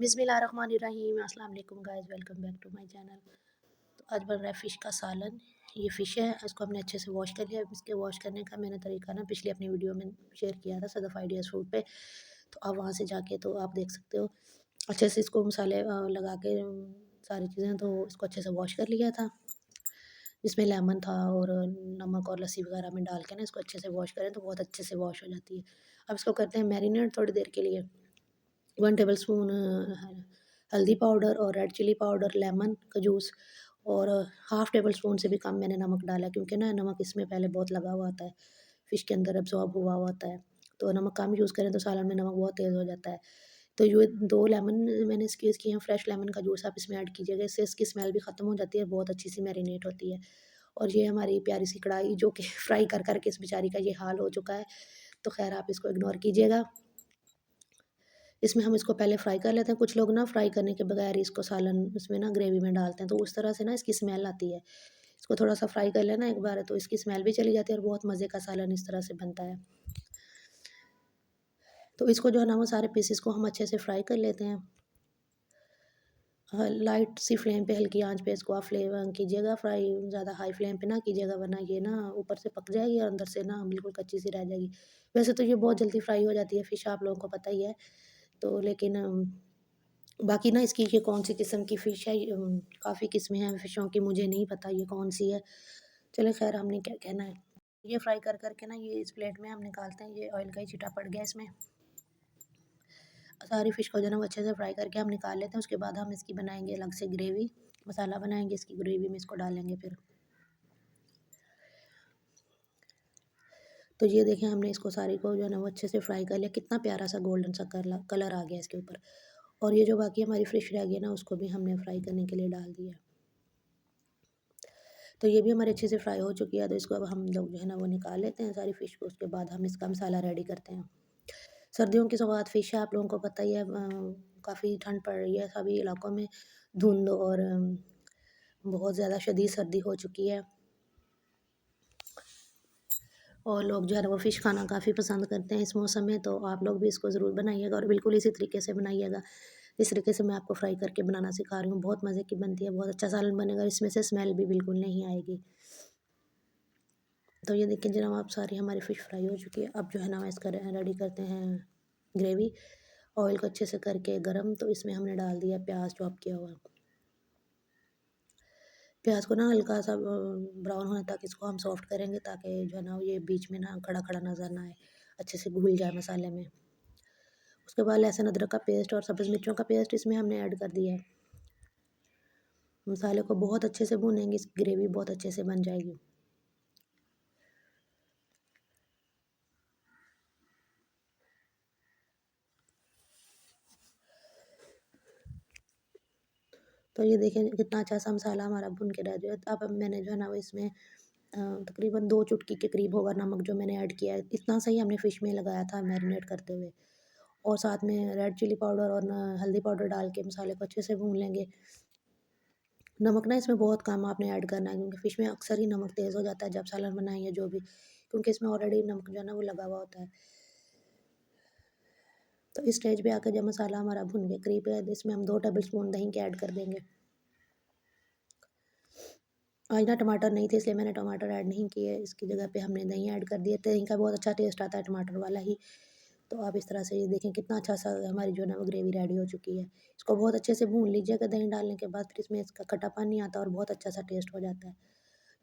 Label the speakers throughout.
Speaker 1: बिस्मिल्लाहिर्रहमानिर्रहीम। अस्सलाम वालेकुम guys, welcome back to my channel. तो आज बन रहा है फ़िश का सालन। ये फ़िश है, इसको हमने अच्छे से वॉश कर लिया। इसके वॉश करने का मैंने तरीका ना पिछली अपनी वीडियो में शेयर किया था, सदफ़ आइडियाज़ फूड पे। तो आप वहाँ से जाके तो आप देख सकते हो। अच्छे से इसको मसाले लगा के सारी चीज़ें तो इसको अच्छे से वॉश कर लिया था। इसमें लेमन था और नमक और लस्सी वगैरह में डाल के ना इसको अच्छे से वॉश करें तो बहुत अच्छे से वॉश हो जाती है। अब इसको करते हैं मैरिनेट थोड़ी देर के लिए। 1 टेबलस्पून हल्दी पाउडर और रेड चिली पाउडर, लेमन का जूस और हाफ़ टेबल स्पून से भी कम मैंने नमक डाला है, क्योंकि ना नमक इसमें पहले बहुत लगा हुआ होता है, फ़िश के अंदर एब्ज़ॉर्ब हुआ हुआ होता है। तो नमक कम यूज़ करें तो सालन में नमक बहुत तेज़ हो जाता है। तो ये 2 लेमन मैंने स्क्वीज़ किए हैं, फ्रेश लेमन का जूस आप इसमें ऐड कीजिएगा, इससे इसकी स्मेल भी ख़त्म हो जाती है, बहुत अच्छी सी मैरिनेट होती है। और ये हमारी प्यारी सी कढ़ाई जो कि फ्राई कर के इस बेचारी का ये हाल हो चुका है, तो ख़ैर आप इसको इग्नोर कीजिएगा। इसमें हम इसको पहले फ्राई कर लेते हैं। कुछ लोग ना फ्राई करने के बगैर ही इसको सालन इसमें ना ग्रेवी में डालते हैं, तो उस तरह से ना इसकी स्मेल आती है। इसको थोड़ा-सा फ्राई कर लेना एक बार, तो इसकी स्मेल भी चली जाती है और बहुत मज़े का सालन इस तरह से बनता है। तो इसको जो है ना वो सारे पीसेस को हम अच्छे से फ्राई कर लेते हैं। लाइट सी फ्लेम पे, हल्की आँच पे इसको आप कीजिएगा फ्राई, ज़्यादा हाई फ्लेम पे ना कीजिएगा, वरना ये ना ऊपर से पक जाएगी और अंदर से ना बिल्कुल कच्ची सी रह जाएगी। वैसे तो ये बहुत जल्दी फ्राई हो जाती है फ़िश, आप लोगों को पता ही है। तो लेकिन बाकी ना इसकी ये कौन-सी किस्म की फ़िश है, काफ़ी किस्में हैं फ़िशों की, मुझे नहीं पता ये कौन-सी है। चलिए ख़ैर, हमने क्या कहना है। ये फ्राई कर के ना ये इस प्लेट में हम निकालते हैं, ये ऑयल का ही छींटा पड़ गया इसमें। सारी फ़िश को जो है ना वो अच्छे से फ्राई करके हम निकाल लेते हैं। उसके बाद हम इसकी बनाएँगे अलग से ग्रेवी, मसाला बनाएँगे, इसकी ग्रेवी में इसको डालेंगे फिर। तो ये देखें, हमने इसको सारी को जो है ना वो अच्छे से फ्राई कर लिया। कितना प्यारा सा गोल्डन सा कलर आ गया इसके ऊपर। और ये जो बाकी हमारी फ़िश रह गई है ना, उसको भी हमने फ्राई करने के लिए डाल दिया। तो ये भी हमारी अच्छे से फ्राई हो चुकी है, तो इसको अब हम लोग जो है ना वो निकाल लेते हैं सारी फ़िश को। उसके बाद हम इसका मसाला रेडी करते हैं। सर्दियों की सौगात फ़िश है, आप लोगों को पता ही है। काफ़ी ठंड पड़ रही है सभी इलाकों में, धुंध और बहुत ज़्यादा शदीद सर्दी हो चुकी है। और लोग जो है ना वो फ़िश खाना काफ़ी पसंद करते हैं इस मौसम में, तो आप लोग भी इसको ज़रूर बनाइएगा और बिल्कुल इसी तरीके से बनाइएगा। इस तरीके से मैं आपको फ्राई करके बनाना सिखा रही हूँ, बहुत मज़े की बनती है, बहुत अच्छा सालन बनेगा, इसमें से स्मेल भी बिल्कुल नहीं आएगी। तो ये देखिए जनाब, आप सारी हमारी फ़िश फ्राई हो चुकी है। अब जो है ना इसका रेडी करते हैं ग्रेवी। ऑयल को अच्छे से करके गरम, तो इसमें हमने डाल दिया प्याज चॉप किया हुआ। प्याज को ना हल्का सा ब्राउन होने तक इसको हम सॉफ्ट करेंगे, ताकि जो है ना ये बीच में ना खड़ा खड़ा नज़र ना आए, अच्छे से घुल जाए मसाले में। उसके बाद लहसुन अदरक का पेस्ट और सब्ज़ मिर्चों का पेस्ट इसमें हमने ऐड कर दिया है। मसाले को बहुत अच्छे से भूनेंगे, इस ग्रेवी बहुत अच्छे से बन जाएगी। तो ये देखें कितना अच्छा सा मसाला हमारा भुन के रेडी है। अब मैंने जो है ना वो इसमें तकरीबन 2 चुटकी के करीब होगा नमक जो मैंने ऐड किया है। इतना सा ही हमने फ़िश में लगाया था मैरिनेट करते हुए। और साथ में रेड चिली पाउडर और हल्दी पाउडर डाल के मसाले को अच्छे से भून लेंगे। नमक ना इसमें बहुत कम आपने ऐड करना है, क्योंकि फ़िश में अक्सर ही नमक तेज़ हो जाता है जब सालन बनाएँ या जो भी, क्योंकि इसमें ऑलरेडी नमक जो है ना वो लगा हुआ होता है। तो इस स्टेज पे आकर जब मसाला हमारा भुन के करीब है, तो इसमें हम 2 टेबल स्पून दही के ऐड कर देंगे। आज ना टमाटर नहीं थे, इसलिए मैंने टमाटर ऐड नहीं किए, इसकी जगह पे हमने दही ऐड कर दिए। दही का बहुत अच्छा टेस्ट आता है टमाटर वाला ही। तो आप इस तरह से ये देखें कितना अच्छा सा हमारी जो है ना वो ग्रेवी रेडी हो चुकी है। इसको बहुत अच्छे से भून लीजिएगा दही डालने के बाद, फिर इसमें इसका खट्टापन नहीं आता और बहुत अच्छा सा टेस्ट हो जाता है।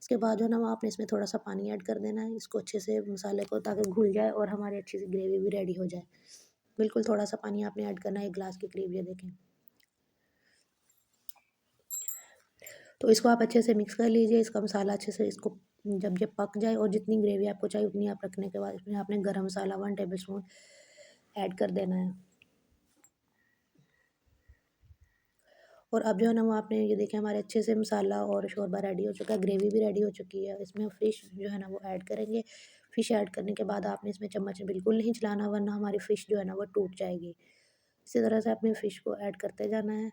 Speaker 1: इसके बाद जो है ना वो आपने इसमें थोड़ा सा पानी ऐड कर देना है, इसको अच्छे से मसाले को, ताकि घुल जाए और हमारी अच्छी सी ग्रेवी भी रेडी हो जाए। बिल्कुल थोड़ा सा पानी आपने ऐड करना है, 1 गिलास के करीब, ये देखें। तो इसको आप अच्छे से मिक्स कर लीजिए, इसका मसाला अच्छे से इसको, जब ये पक जाए और जितनी ग्रेवी आपको चाहिए उतनी आप रखने के बाद इसमें आपने गरम मसाला 1 टेबल स्पून ऐड कर देना है। और अब जो है ना वो आपने ये देखें हमारे अच्छे से मसाला और शोरबा रेडी हो चुका है, ग्रेवी भी रेडी हो चुकी है। इसमें फ़िश जो है ना वो ऐड करेंगे। फ़िश ऐड करने के बाद आपने इसमें चम्मच बिल्कुल नहीं चलाना, वरना हमारी फ़िश जो है ना वो टूट जाएगी। इसी तरह से अपनी फ़िश को ऐड करते जाना है।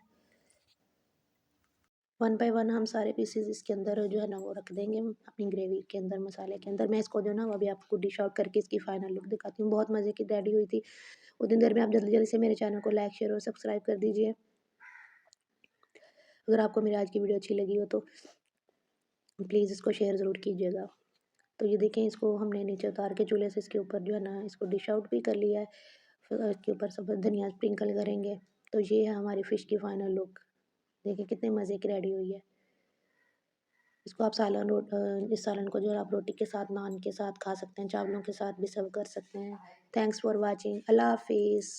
Speaker 1: वन बाय वन हम सारे पीसेस इसके अंदर जो है ना वो रख देंगे, अपनी ग्रेवी के अंदर, मसाले के अंदर। मैं इसको जो है ना वो अभी आपको डिश आउट करके इसकी फाइनल लुक दिखाती हूँ। बहुत मज़े की रेडी हुई थी। उतनी देर में आप जल्दी जल्दी से मेरे चैनल को लाइक शेयर और सब्सक्राइब कर दीजिए। अगर आपको मेरी आज की वीडियो अच्छी लगी हो तो प्लीज़ इसको शेयर ज़रूर कीजिएगा। तो ये देखें, इसको हमने नीचे उतार के चूल्हे से इसके ऊपर जो है ना इसको डिश आउट भी कर लिया है। फिर इसके ऊपर सब धनिया स्प्रिंकल करेंगे। तो ये है हमारी फ़िश की फ़ाइनल लुक। देखिए कितने मज़े की रेडी हुई है। इसको आप इस सालन को जो है आप रोटी के साथ, नान के साथ खा सकते हैं, चावलों के साथ भी सर्व कर सकते हैं। Thanks for watching. अल्लाह हाफ़िज़।